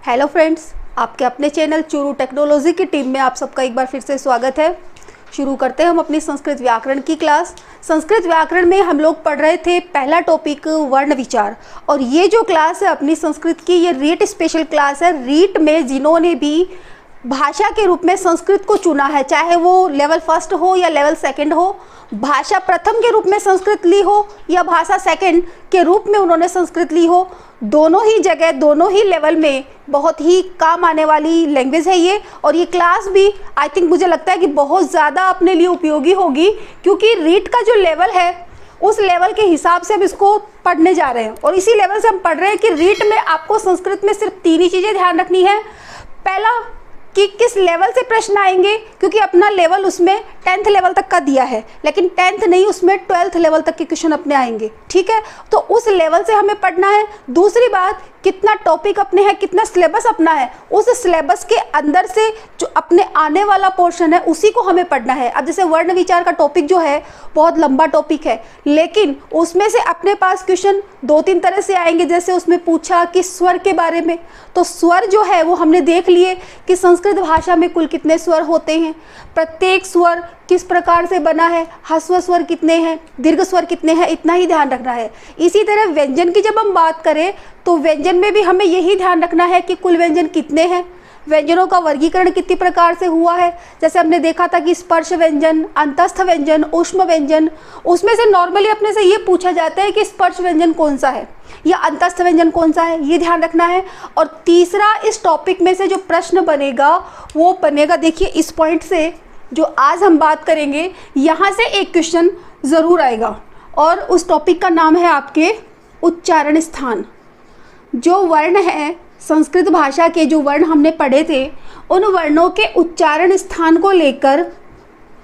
Hello friends, आपके अपने channel Churu technology की टीम में आप सबका एक बार फिर से स्वागत है। शुरू करते हैं हम अपनी संस्कृत व्याकरण की क्लास। संस्कृत व्याकरण में हम लोग पढ़ रहे थे पहला टॉपिक वर्ण विचार, और ये जो क्लास है अपनी संस्कृत की, ये रीट स्पेशल क्लास है। रीट में जिन्होंने भी भाषा के रूप में संस्कृत को चुना है, चाहे वो लेवल फर्स्ट हो या लेवल सेकंड हो, भाषा प्रथम के रूप में संस्कृत ली हो या भाषा सेकंड के रूप में उन्होंने संस्कृत ली हो, दोनों ही जगह दोनों ही लेवल में बहुत ही काम आने वाली लैंग्वेज है ये। और ये क्लास भी आई थिंक मुझे लगता है कि बहुत ज़्यादा अपने लिए उपयोगी होगी, क्योंकि रीट का जो लेवल है उस लेवल के हिसाब से हम इसको पढ़ने जा रहे हैं। और इसी लेवल से हम पढ़ रहे हैं कि रीट में आपको संस्कृत में सिर्फ 3 ही चीज़ें ध्यान रखनी है। पहला कि किस लेवल से प्रश्न आएंगे, क्योंकि अपना लेवल उसमें 10th लेवल तक का दिया है, लेकिन 10th नहीं, उसमें 12th लेवल तक के क्वेश्चन अपने आएंगे। ठीक है, तो उस लेवल से हमें पढ़ना है। दूसरी बात, कितना टॉपिक अपने है, कितना सिलेबस अपना है, उस सिलेबस के अंदर से जो अपने आने वाला पोर्शन है उसी को हमें पढ़ना है। अब जैसे वर्ण विचार का टॉपिक जो है बहुत लंबा टॉपिक है, लेकिन उसमें से अपने पास क्वेश्चन 2-3 तरह से आएंगे। जैसे उसमें पूछा कि स्वर के बारे में, तो स्वर जो है वो हमने देख लिए कि संस्कृत भाषा में कुल कितने स्वर होते हैं, प्रत्येक स्वर किस प्रकार से बना है, ह्रस्व स्वर कितने हैं, दीर्घ स्वर कितने हैं, इतना ही ध्यान रखना है। इसी तरह व्यंजन की जब हम बात करें तो व्यंजन में भी हमें यही ध्यान रखना है कि कुल व्यंजन कितने हैं, व्यंजनों का वर्गीकरण कितनी प्रकार से हुआ है। जैसे हमने देखा था कि स्पर्श व्यंजन, अंतस्थ व्यंजन, ऊष्म व्यंजन, उसमें से नॉर्मली अपने से ये पूछा जाता है कि स्पर्श व्यंजन कौन सा है या अंतस्थ व्यंजन कौन सा है, ये ध्यान रखना है। और तीसरा, इस टॉपिक में से जो प्रश्न बनेगा वो बनेगा, देखिए इस पॉइंट से जो आज हम बात करेंगे यहाँ से एक क्वेश्चन ज़रूर आएगा, और उस टॉपिक का नाम है आपके उच्चारण स्थान। जो वर्ण है संस्कृत भाषा के, जो वर्ण हमने पढ़े थे, उन वर्णों के उच्चारण स्थान को लेकर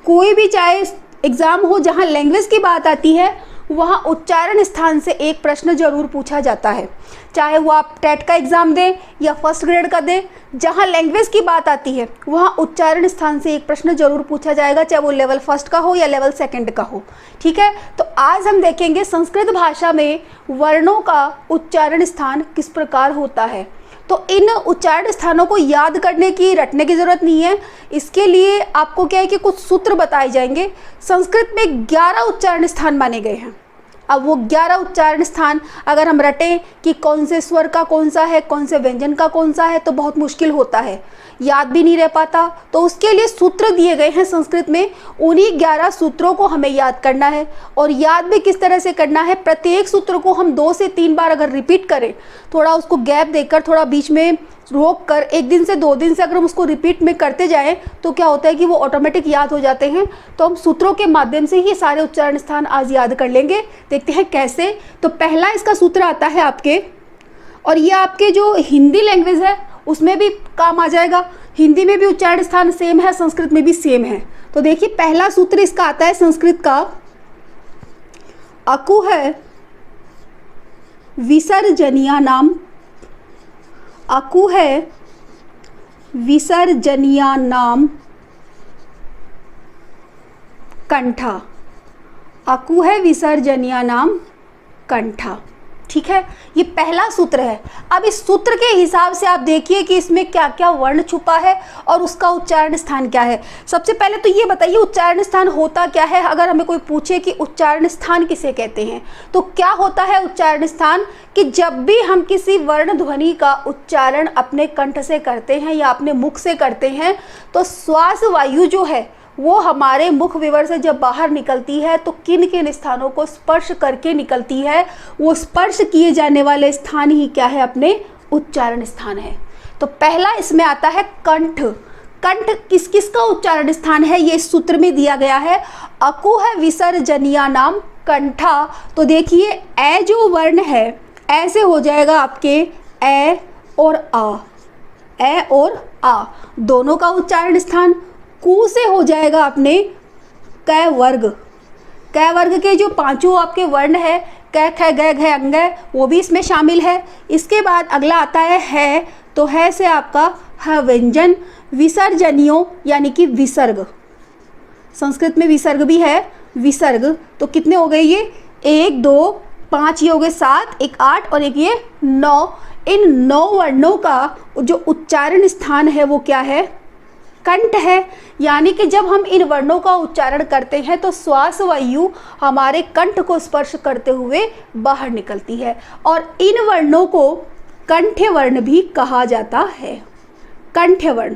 कोई भी, चाहे एग्ज़ाम हो जहाँ लैंग्वेज की बात आती है, वहाँ उच्चारण स्थान से एक प्रश्न जरूर पूछा जाता है। चाहे वो आप टेट का एग्ज़ाम दें या फर्स्ट ग्रेड का दें, जहाँ लैंग्वेज की बात आती है वहाँ उच्चारण स्थान से एक प्रश्न जरूर पूछा जाएगा, चाहे वो लेवल फर्स्ट का हो या लेवल सेकंड का हो। ठीक है, तो आज हम देखेंगे संस्कृत भाषा में वर्णों का उच्चारण स्थान किस प्रकार होता है। तो इन उच्चारण स्थानों को याद करने की, रटने की ज़रूरत नहीं है। इसके लिए आपको क्या है कि कुछ सूत्र बताए जाएंगे। संस्कृत में 11 उच्चारण स्थान माने गए हैं। अब वो 11 उच्चारण स्थान अगर हम रटें कि कौन से स्वर का कौन सा है, कौन से व्यंजन का कौन सा है, तो बहुत मुश्किल होता है, याद भी नहीं रह पाता। तो उसके लिए सूत्र दिए गए हैं संस्कृत में, उन्हीं 11 सूत्रों को हमें याद करना है। और याद भी किस तरह से करना है, प्रत्येक सूत्र को हम 2 से 3 बार अगर रिपीट करें, थोड़ा उसको गैप देकर, थोड़ा बीच में रोक कर 1 दिन से 2 दिन से अगर हम उसको रिपीट में करते जाएं, तो क्या होता है कि वो ऑटोमेटिक याद हो जाते हैं। तो हम सूत्रों के माध्यम से ही सारे उच्चारण स्थान आज याद कर लेंगे। देखते हैं कैसे। तो पहला इसका सूत्र आता है आपके, और ये आपके जो हिंदी लैंग्वेज है उसमें भी काम आ जाएगा। हिंदी में भी उच्चारण स्थान सेम है, संस्कृत में भी सेम है। तो देखिए पहला सूत्र इसका आता है संस्कृत का, अकु है विसर्जनीया नाम, अकु है विसर्जनीया नाम कंठा, अकु है विसर्जनीया नाम कंठा। ठीक है, ये पहला सूत्र है। अब इस सूत्र के हिसाब से आप देखिए कि इसमें क्या क्या वर्ण छुपा है और उसका उच्चारण स्थान क्या है। सबसे पहले तो ये बताइए उच्चारण स्थान होता क्या है। अगर हमें कोई पूछे कि उच्चारण स्थान किसे कहते हैं, तो क्या होता है उच्चारण स्थान, कि जब भी हम किसी वर्ण ध्वनि का उच्चारण अपने कंठ से करते हैं या अपने मुख से करते हैं, तो श्वास वायु जो है वो हमारे मुख विवर से जब बाहर निकलती है तो किन किन स्थानों को स्पर्श करके निकलती है, वो स्पर्श किए जाने वाले स्थान ही क्या है, अपने उच्चारण स्थान है। तो पहला इसमें आता है कंठ। कंठ किस किस का उच्चारण स्थान है, ये इस सूत्र में दिया गया है, अकु है विसर्जनीया नाम कंठा। तो देखिए ए जो वर्ण है, ऐसे हो जाएगा आपके ए और आ, ए और आ दोनों का उच्चारण स्थान। कु से हो जाएगा अपने क वर्ग, क वर्ग के जो 5 आपके वर्ण है, क ख ग घ अंग, वो भी इसमें शामिल है। इसके बाद अगला आता है, तो है से आपका ह व्यंजन, विसर्जनियों यानी कि विसर्ग। संस्कृत में विसर्ग भी है, विसर्ग। तो कितने हो गए ये, 1 2 5, ये हो गए 7, एक 8 और एक ये 9। इन 9 वर्णों का जो उच्चारण स्थान है वो क्या है? कंठ है। यानी कि जब हम इन वर्णों का उच्चारण करते हैं तो श्वास वायु हमारे कंठ को स्पर्श करते हुए बाहर निकलती है और इन वर्णों को कंठ्य वर्ण भी कहा जाता है। कंठ्य वर्ण।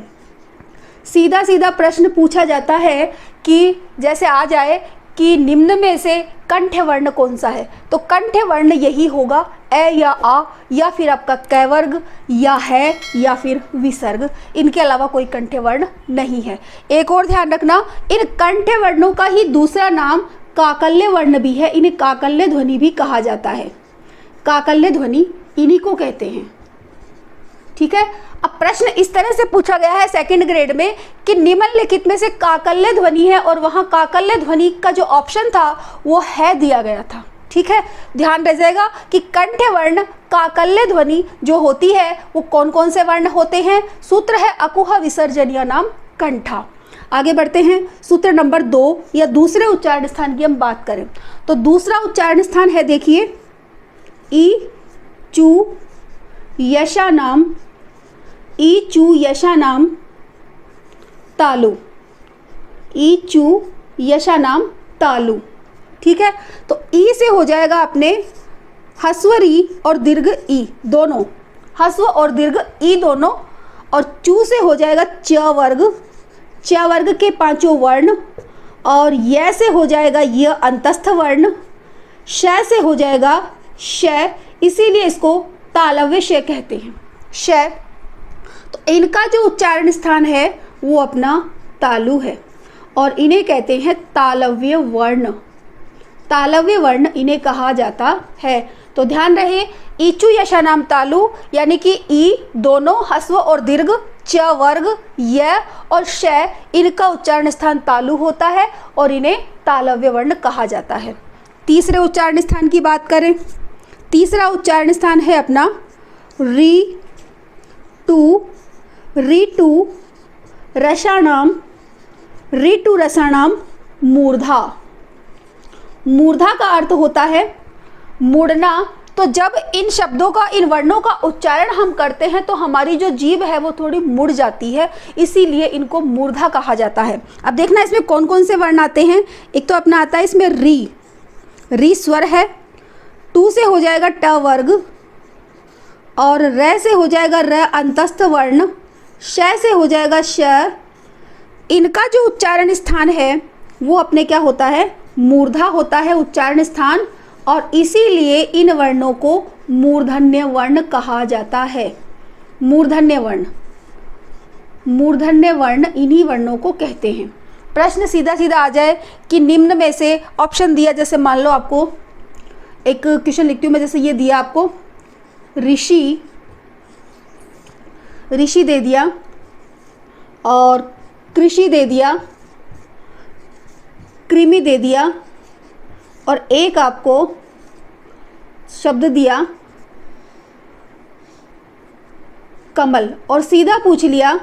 सीधा सीधा प्रश्न पूछा जाता है कि जैसे आ जाए कि निम्न में से कंठ्य वर्ण कौन सा है, तो कंठ्य वर्ण यही होगा, ए या आ, या फिर आपका कैवर्ग, या है, या फिर विसर्ग। इनके अलावा कोई कंठ्य वर्ण नहीं है। एक और ध्यान रखना, इन कंठ्य वर्णों का ही दूसरा नाम काकल्य वर्ण भी है। इन्हें काकल्य ध्वनि भी कहा जाता है। काकल्य ध्वनि इन्हीं को कहते हैं। ठीक है। अब प्रश्न इस तरह से पूछा गया है सेकंड ग्रेड में कि निम्नलिखित में से काकल्य ध्वनि है, और वहां काकल्य ध्वनि का जो ऑप्शन था वो है दिया गया था। ठीक है, ध्यान रह जाएगा कि कंठ्य वर्ण काकल्य ध्वनि जो होती है वो कौन कौन से वर्ण होते हैं। सूत्र है अकुह विसर्जनीय नाम कंठा। आगे बढ़ते हैं। सूत्र नंबर 2 या दूसरे उच्चारण स्थान की हम बात करें तो दूसरा उच्चारण स्थान है, देखिए, ई चू यशा नाम, ई चू यशा नाम तालु, ई चू यशा नाम तालु। ठीक है, तो ई से हो जाएगा अपने ह्रस्व री और दीर्घ ई दोनों, ह्रस्व और दीर्घ ई दोनों, और चू से हो जाएगा च वर्ग, च वर्ग के 5 वर्ण, और य से हो जाएगा य अंतस्थ वर्ण, श से हो जाएगा श, इसीलिए इसको तालव्य श कहते हैं। श, तो इनका जो उच्चारण स्थान है वो अपना तालु है और इन्हें कहते हैं तालव्य वर्ण। तालव्य वर्ण इन्हें कहा जाता है। तो ध्यान रहे, ईचु यशा नाम तालु, यानी कि ई दोनों ह्रस्व और दीर्घ, च वर्ग, य और श, इनका उच्चारण स्थान तालु होता है और इन्हें तालव्य वर्ण कहा जाता है। तीसरे उच्चारण स्थान की बात करें, तीसरा उच्चारण स्थान है अपना री टू, री टू रसाणाम, री टू रसाणाम मूर्धा। मूर्धा का अर्थ होता है मुड़ना। तो जब इन शब्दों का, इन वर्णों का उच्चारण हम करते हैं तो हमारी जो जीभ है वो थोड़ी मुड़ जाती है, इसीलिए इनको मूर्धा कहा जाता है। अब देखना इसमें कौन कौन से वर्ण आते हैं। एक तो अपना आता है इसमें री, री स्वर है, टू से हो जाएगा ट वर्ग, और र से हो जाएगा र अंतस्थ वर्ण, श से हो जाएगा श। इनका जो उच्चारण स्थान है वो अपने क्या होता है, मूर्धा होता है उच्चारण स्थान, और इसीलिए इन वर्णों को मूर्धन्य वर्ण कहा जाता है। मूर्धन्य वर्ण, मूर्धन्य वर्ण इन्हीं वर्णों को कहते हैं। प्रश्न सीधा सीधा आ जाए कि निम्न में से ऑप्शन दिया, जैसे मान लो आपको एक क्वेश्चन लिखती हूँ मैं, जैसे ये दिया आपको ऋषि, ऋषि दे दिया और कृषि दे दिया, कृमि दे दिया, और एक आपको शब्द दिया कमल, और सीधा पूछ लिया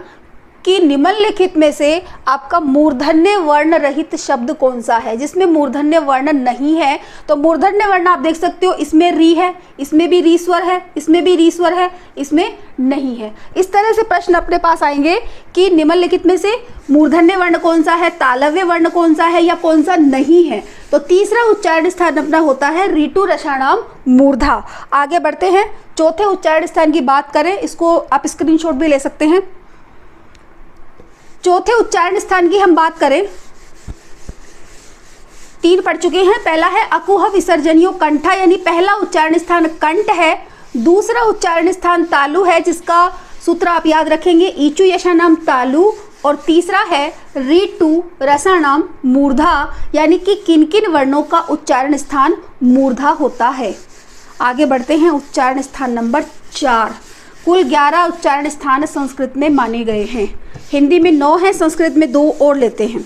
कि निम्नलिखित में से आपका मूर्धन्य वर्ण रहित शब्द कौन सा है, जिसमें मूर्धन्य वर्ण नहीं है। तो मूर्धन्य वर्ण आप देख सकते हो, इसमें री है, इसमें भी री स्वर है, इसमें भी री स्वर है, इसमें नहीं है। इस तरह से प्रश्न अपने पास आएंगे कि निम्नलिखित में से मूर्धन्य वर्ण कौन सा है, तालव्य वर्ण कौन सा है, या कौन सा नहीं है। तो तीसरा उच्चारण स्थान अपना होता है ऋतु रसाणाम मूर्धा। आगे बढ़ते हैं, चौथे उच्चारण स्थान की बात करें, इसको आप स्क्रीनशॉट भी ले सकते हैं। चौथे उच्चारण स्थान की हम बात करें, 3 पढ़ चुके हैं। पहला है अकुह विसर्जनियो कंठा, यानी पहला उच्चारण स्थान कंठ है। दूसरा उच्चारण स्थान तालु है, जिसका सूत्र आप याद रखेंगे, ईचु यशा नाम तालु। और तीसरा है ऋतु रसाणाम मूर्धा, यानी कि किन किन वर्णों का उच्चारण स्थान मूर्धा होता है। आगे बढ़ते हैं, उच्चारण स्थान नंबर 4। कुल 11 उच्चारण स्थान संस्कृत में माने गए हैं। हिंदी में 9 हैं, संस्कृत में 2 और लेते हैं।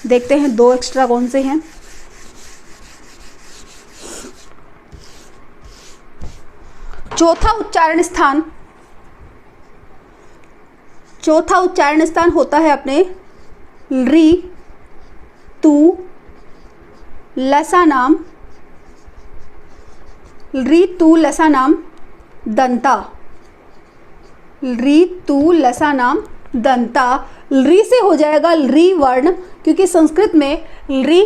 देखते हैं 2 एक्स्ट्रा कौन से हैं। चौथा उच्चारण स्थान होता है अपने री तू लसा नाम, री तू लसा नाम दंता, री तू लसा नाम दंता। री से हो जाएगा री वर्ण, क्योंकि संस्कृत में री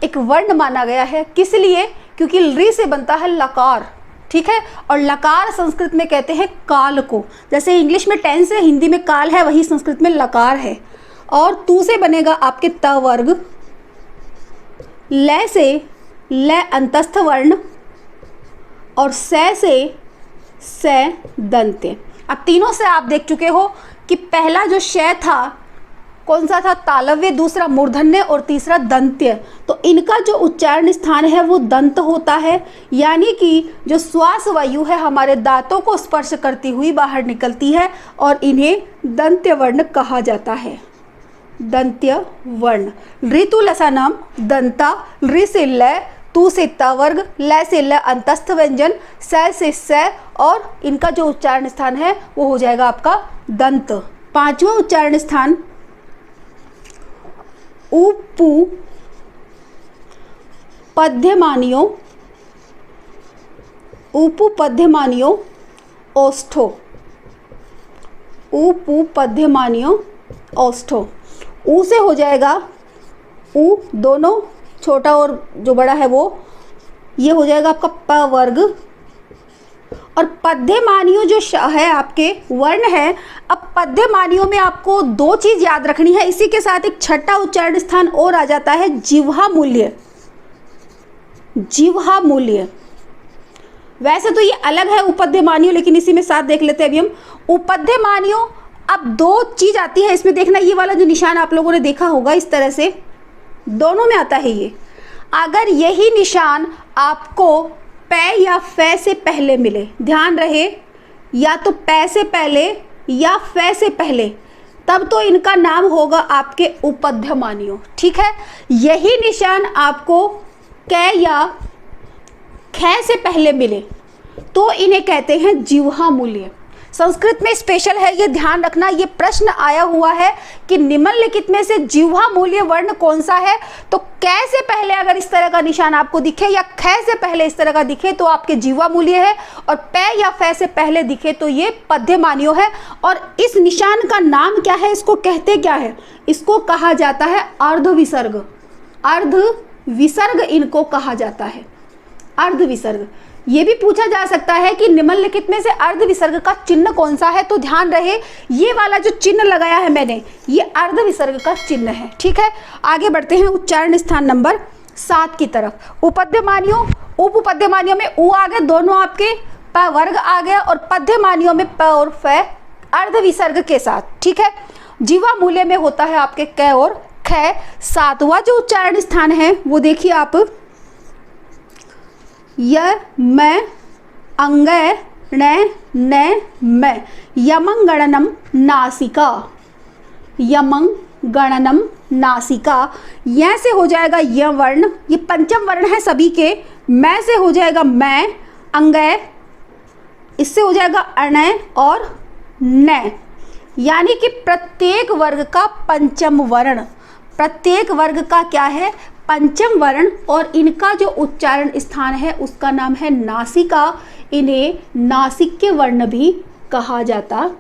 एक वर्ण माना गया है। किस लिए? क्योंकि री से बनता है लकार, ठीक है, और लकार संस्कृत में कहते हैं काल को। जैसे इंग्लिश में टेंस है, हिंदी में काल है, वही संस्कृत में लकार है। और तू से बनेगा आपके त वर्ग, ले से ले अंतस्थ वर्ण, और से दंत्य। अब तीनों से आप देख चुके हो कि पहला जो शय था कौन सा था? तालव्य, दूसरा मूर्धन्य और तीसरा दंत्य। तो इनका जो उच्चारण स्थान है वो दंत होता है, यानी कि जो श्वास वायु है हमारे दांतों को स्पर्श करती हुई बाहर निकलती है, और इन्हें दंत्य वर्ण कहा जाता है। दंत्य वर्ण। ऋतु लसा नाम दंता, ऋ से ल, तू से त वर्ग, ल से ल अंतस्थ व्यंजन, से और इनका जो उच्चारण स्थान है वो हो जाएगा आपका दंत। पांचवा उच्चारण स्थान उपु पद्यमानियों, उपु पद्यमानियों ओष्ठो, उपु पद्यमानियों ओष्ठो। ऊ से हो जाएगा ऊ, दोनों छोटा और जो बड़ा है वो, ये हो जाएगा आपका प वर्ग। और पद्यमानियों जो है आपके वर्ण है। अब पद्यमानियों में आपको दो चीज याद रखनी है, इसी के साथ एक छठा उच्चारण स्थान और आ जाता है जिह्वा मूल्य। जिह्वा मूल्य वैसे तो ये अलग है उपद्यमानियों, लेकिन इसी में साथ देख लेते हैं अभी हम उपद्यमानियों। अब दो चीज आती है इसमें, देखना ये वाला जो निशान आप लोगों ने देखा होगा इस तरह से दोनों में आता है ये। अगर यही निशान आपको पै या फै से पहले मिले, ध्यान रहे, या तो पै से पहले या फै से पहले, तब तो इनका नाम होगा आपके उपद्यमानियों, ठीक है। यही निशान आपको कै या ख से पहले मिले तो इन्हें कहते हैं जिह्वा मूल्य। संस्कृत में स्पेशल है, ये ध्यान रखना, ये प्रश्न आया हुआ है कि निम्नलिखित में से जिह्वा मूल्य वर्ण कौन सा है। तो कै से पहले अगर इस तरह का निशान आपको दिखे या ख से पहले इस तरह का दिखे तो आपके जिह्वा मूल्य है, और पै या फै से पहले दिखे तो ये पद्यमानियों है। और इस निशान का नाम क्या है, इसको कहते क्या है? इसको कहा जाता है अर्ध विसर्ग। अर्ध विसर्ग इनको कहा जाता है, अर्ध विसर्ग। ये भी पूछा जा सकता है कि निम्नलिखित में से अर्ध विसर्ग का चिन्ह कौन सा है, तो ध्यान रहे ये वाला जो चिन्ह लगाया है मैंने, ये अर्ध विसर्ग का चिन्ह है, ठीक है। आगे बढ़ते हैं उच्चारण स्थान नंबर 7 की तरफ। उपद्यमानियों, उपपद्यमानियों में उ आ गए, दोनों आपके प वर्ग आ गया, और पद्यमानियों में प और फै अर्ध विसर्ग के साथ, ठीक है। जिह्वा मूल्य में होता है आपके क और ख। 7वां जो उच्चारण स्थान है वो देखिए आप, य मैं अंगय न मैं, यमं गणनम नासिका, यमं गणनम नासिका। य से हो जाएगा य वर्ण, ये पंचम वर्ण है सभी के। मैं से हो जाएगा मैं, अंगय इससे हो जाएगा अणय और न, यानी कि प्रत्येक वर्ग का पंचम वर्ण, प्रत्येक वर्ग का क्या है? पंचम वर्ण। और इनका जो उच्चारण स्थान है उसका नाम है नासिका। इन्हें नासिक्य वर्ण भी कहा जाता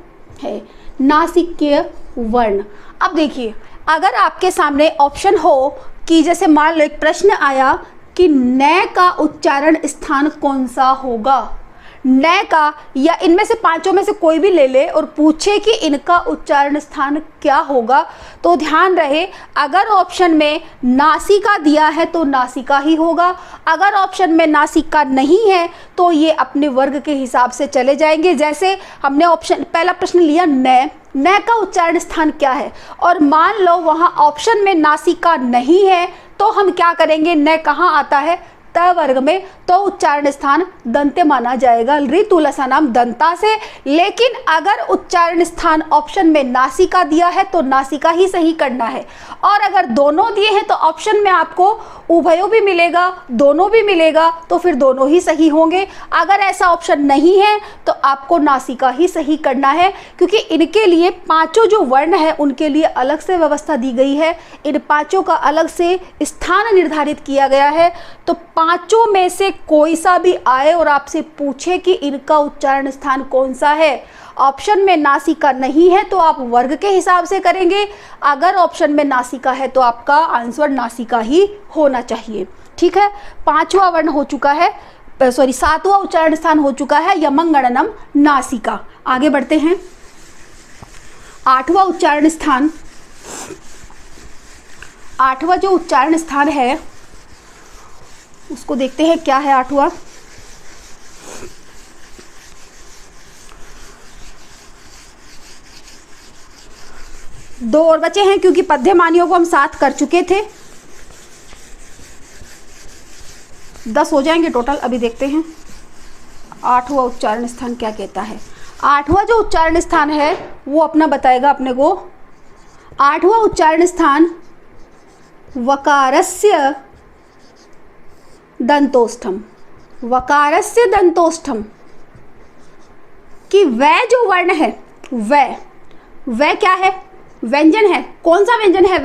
है, नासिक्य वर्ण। अब देखिए, अगर आपके सामने ऑप्शन हो कि जैसे मान लो एक प्रश्न आया कि न का उच्चारण स्थान कौन सा होगा, न का, या इनमें से पांचों में से कोई भी ले ले और पूछे कि इनका उच्चारण स्थान क्या होगा, तो ध्यान रहे अगर ऑप्शन में नासिका दिया है तो नासिका ही होगा। अगर ऑप्शन में नासिका नहीं है तो ये अपने वर्ग के हिसाब से चले जाएंगे। जैसे हमने ऑप्शन पहला प्रश्न लिया न का उच्चारण स्थान क्या है, और मान लो वहाँ ऑप्शन में नासिका नहीं है तो हम क्या करेंगे? न कहाँ आता है? त वर्ग में, तो उच्चारण स्थान दंत्य माना जाएगा, ऋतु लसा नाम दंता से। लेकिन अगर उच्चारण स्थान ऑप्शन में नासिका दिया है तो नासिका ही सही करना है, और अगर दोनों दिए हैं तो ऑप्शन में आपको उभयो भी मिलेगा, दोनों भी मिलेगा, तो फिर दोनों ही सही होंगे। अगर ऐसा ऑप्शन नहीं है तो आपको नासिका ही सही करना है, क्योंकि इनके लिए पांचों जो वर्ण है उनके लिए अलग से व्यवस्था दी गई है, इन पांचों का अलग से स्थान निर्धारित किया गया है। तो पांचों में से कोई सा भी आए और आपसे पूछे कि इनका उच्चारण स्थान कौन सा है, ऑप्शन में नासिका नहीं है तो आप वर्ग के हिसाब से करेंगे, अगर ऑप्शन में नासिका है तो आपका आंसर नासिका ही होना चाहिए। ठीक है, पांचवा वर्ण हो चुका है, सॉरी सातवां उच्चारण स्थान हो चुका है यमंगणनम नासिका। आगे बढ़ते हैं, आठवां उच्चारण स्थान, आठवां जो उच्चारण स्थान है उसको देखते हैं क्या है आठवां। दो और बचे हैं क्योंकि पद्यमानियों को हम 7 कर चुके थे, 10 हो जाएंगे टोटल। अभी देखते हैं आठवां उच्चारण स्थान क्या कहता है। आठवां जो उच्चारण स्थान है वो अपना बताएगा अपने को। आठवां उच्चारण स्थान वकारस्य दंतोष्ठम, वकारस्य दंतोष्ठम कि वह जो वर्ण है वह क्या है, व्यंजन है। कौन सा व्यंजन है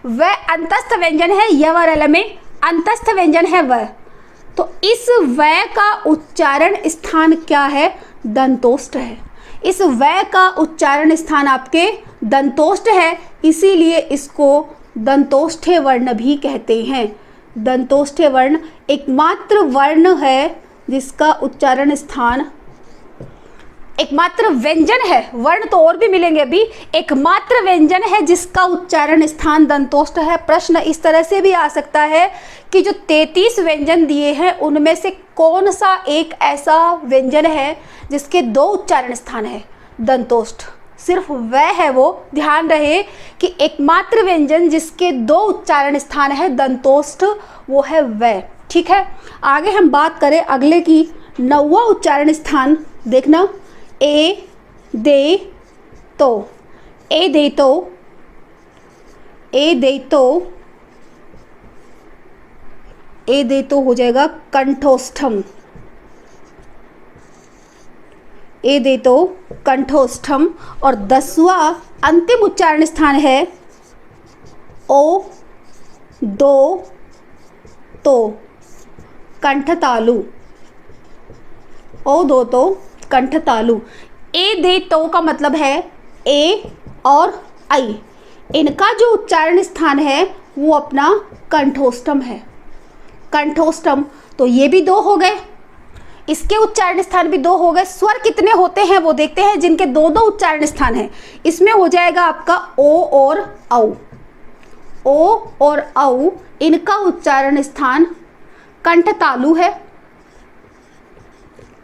वह अंतस्थ व्यंजन है, यवरल में अंतस्थ व्यंजन है वह। तो इस वह का उच्चारण स्थान क्या है, दंतोष्ठ है। इस वह का उच्चारण स्थान आपके दंतोष्ठ है, इसीलिए इसको दंतोष्ठे वर्ण भी कहते हैं। दंतोष्ठे वर्ण एकमात्र वर्ण है जिसका उच्चारण स्थान, एकमात्र व्यंजन है, वर्ण तो और भी मिलेंगे अभी, एकमात्र व्यंजन है जिसका उच्चारण स्थान दंतोष्ठ है। प्रश्न इस तरह से भी आ सकता है कि जो 33 व्यंजन दिए हैं उनमें से कौन सा एक ऐसा व्यंजन है जिसके 2 उच्चारण स्थान है दंतोष्ठ, सिर्फ वह है वो। ध्यान रहे कि एकमात्र व्यंजन जिसके 2 उच्चारण स्थान है दंतोष्ठ, वो है वह। ठीक है, आगे हम बात करें अगले की, 9वां उच्चारण स्थान देखना, ए दे तो, ए दे तो, ए दे तो, ए दे तो हो जाएगा कंठोष्ठम, ए दे तो कंठोष्ठम। और 10वां अंतिम उच्चारण स्थान है ओ दो तो कंठतालु, ओ दो तो कंठतालु। ए दे तो का मतलब है ए और आई, इनका जो उच्चारण स्थान है वो अपना कंठोष्ठम है, कंठोष्ठम। तो ये भी 2 हो गए, इसके उच्चारण स्थान भी 2 हो गए। स्वर कितने होते हैं वो देखते हैं जिनके 2-2 उच्चारण स्थान हैं। इसमें हो जाएगा आपका ओ और औ, ओ और औ, इनका उच्चारण स्थान कंठतालु है,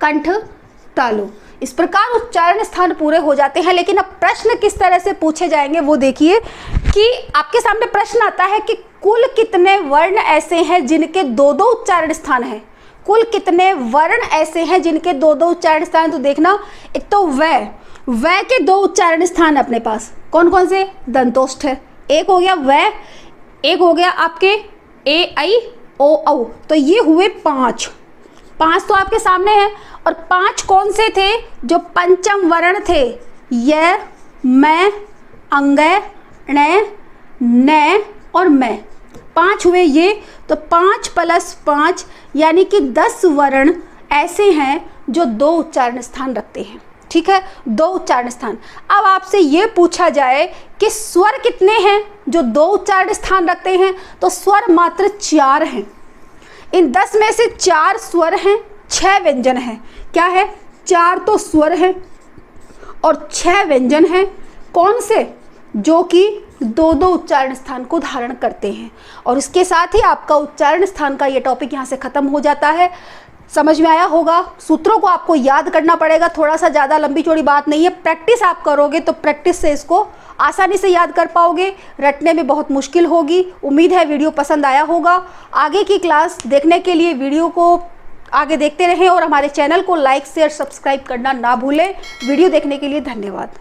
कंठतालु। इस प्रकार उच्चारण स्थान पूरे हो जाते हैं। लेकिन अब प्रश्न किस तरह से पूछे जाएंगे वो देखिए कि आपके सामने प्रश्न आता है कि कुल कितने वर्ण ऐसे हैं जिनके 2-2 उच्चारण स्थान हैं, कुल कितने वर्ण ऐसे हैं जिनके 2-2 उच्चारण स्थान। तो देखना, एक तो वह के 2 उच्चारण स्थान अपने पास कौन कौन से, दंतोष्ठ है, एक हो गया वह, एक हो गया आपके ए आई ओ औ। तो ये हुए 5 तो आपके सामने हैं। और 5 कौन से थे, जो पंचम वर्ण थे, य, मैं, अंगय, ण, न और मैं, 5 हुए ये। तो 5 + 5 यानी कि 10 वर्ण ऐसे हैं जो 2 उच्चारण स्थान रखते हैं। ठीक है, 2 उच्चारण स्थान। अब आपसे ये पूछा जाए कि स्वर कितने हैं जो 2 उच्चारण स्थान रखते हैं, तो स्वर मात्र 4 हैं। इन 10 में से 4 स्वर हैं, 6 व्यंजन हैं। क्या है, 4 तो स्वर हैं और 6 व्यंजन हैं। कौन से, जो कि 2-2 उच्चारण स्थान को धारण करते हैं। और इसके साथ ही आपका उच्चारण स्थान का ये टॉपिक यहाँ से खत्म हो जाता है। समझ में आया होगा। सूत्रों को आपको याद करना पड़ेगा, थोड़ा सा ज़्यादा लंबी चौड़ी बात नहीं है। प्रैक्टिस आप करोगे तो प्रैक्टिस से इसको आसानी से याद कर पाओगे, रटने में बहुत मुश्किल होगी। उम्मीद है वीडियो पसंद आया होगा। आगे की क्लास देखने के लिए वीडियो को आगे देखते रहें और हमारे चैनल को लाइक शेयर सब्सक्राइब करना ना भूलें। वीडियो देखने के लिए धन्यवाद।